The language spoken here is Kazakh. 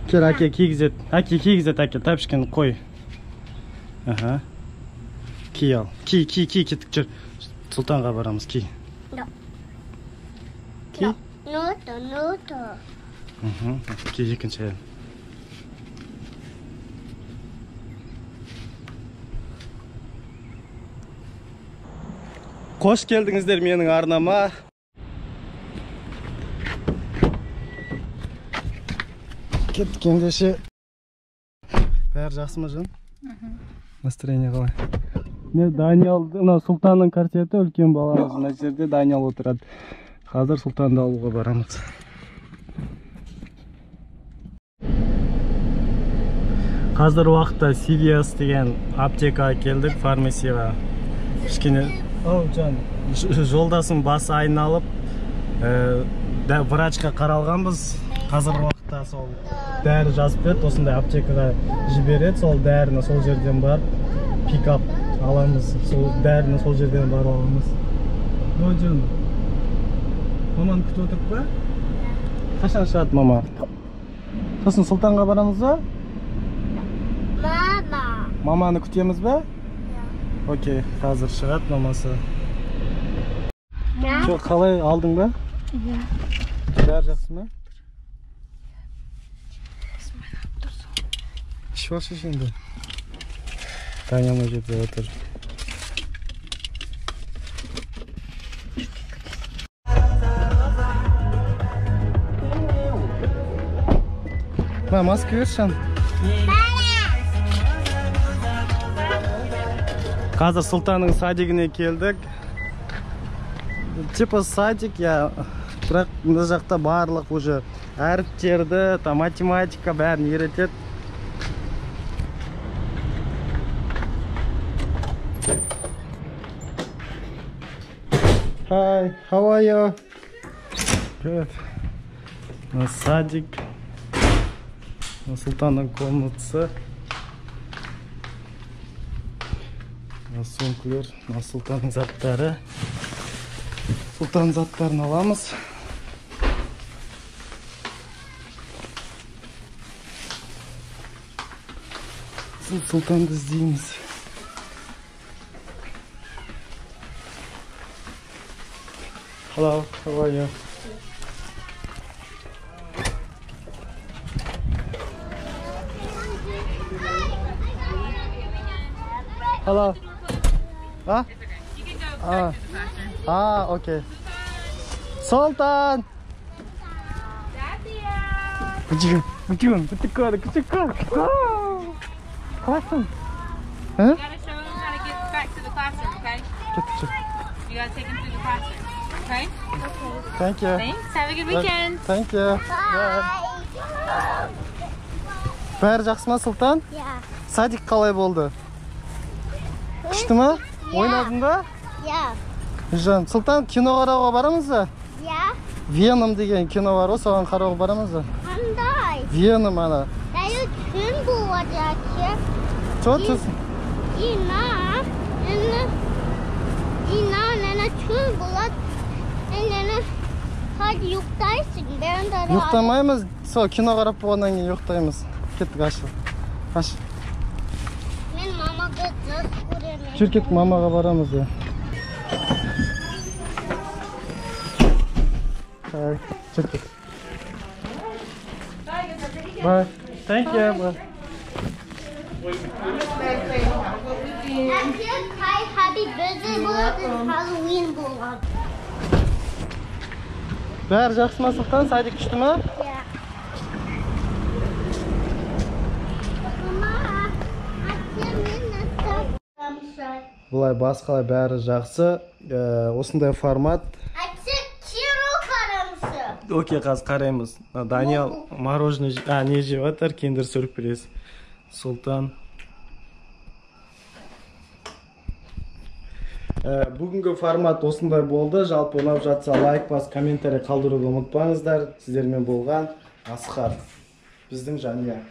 Кел, әке кигізет. Әке кигізет, әке тәпішкен қой. Аха. Ки ал. Ки, кеттік жүр. Сұлтанға барамыз, ки. Ки? Ното. Ки екінші. Қош келдіңіздер менің арнама. Кеттік ендеше. Бәрі жақсы ма жан? Настроение қалай? Даниялдың Сұлтанның картеті үлкен баламыз. Мына жерде Даниял отырады. Қазір Сұлтанды алуға барамыз. Қазір уақытта CVS деген аптекаға келдік, фармасияға. Кішкене жан, жолдасым басы айналып, врачқа қаралғанбыз. Қазір уақытта сол дәрі жазып берді, осындай аптекаға жібереді, сол дәріні сол жерден барып пикап аламыз, сол дәріні сол жерден барып аламыз. Жан, маманы күтіп отырып па? Қашан шығады мама? Сосын Сұлтанға барамыз ба? Маманы күтеміз ба? Окей, қазір шығады мамасы. Қалай алдың ба? Бәрі жақсы ма? Ішіп енді. Таня ма жерде отыр. Маска бершін. Қазір Сұлтанның садигіне келдік. Типа садик, бірақ мына жақта барлық уже әріптерді, математика бәрін үйретеді. Hi, how are you? Good. Садик. Сұлтанның комнатасы. Сөмкілер, Сұлтанның заттары. Сұлтан заттарын аламыз. Сұлтанды іздейміз. Hello, how are you? Hello. Huh? You can go back to the classroom. Okay. Sultan! Bugün, Classroom. Huh? You gotta show him how to get back to the classroom, okay? You gotta take him through the classroom, okay? Thank you. Thanks. Have a good weekend. Thank you. Бәрі жақсы ма, Сұлтан? Садик қалай болды? Күшті ма? Ойнадың ба? Жан, Сұлтан, кино қарауға барамыз ба? Веном деген кино бар, соған қарауға барамыз ба? Қандай? Веном ана. Дәйі түн болады әке. Ина, түн болады. Hadi yoktayсың, ben de Yoktaymayız, kino қарап болғаннан кейін yoktayız. Kеттік, aç. Ben mamaga kız koyayım. Жүр кеттік, мамаға барамыз. Жүр кеттік. Bye. Thank you. Bye. Happy birthday болады, Halloween болады. Бәрі жақсы ма, Сұлтан? Садик күшті ма? Бұлай басқалай бәрі жақсы. Осындай формат. Окей, қазір қараймыз. Даниял мороженое не жеп жатыр, киндер сюрприз. Сұлтан. Бүгінгі формат осындай болды. Жалпы ұнап жатса лайк бас, комментарий қалдыруды ұмытпаңыздар. Сіздермен болған Асқар. Біздің жанұя.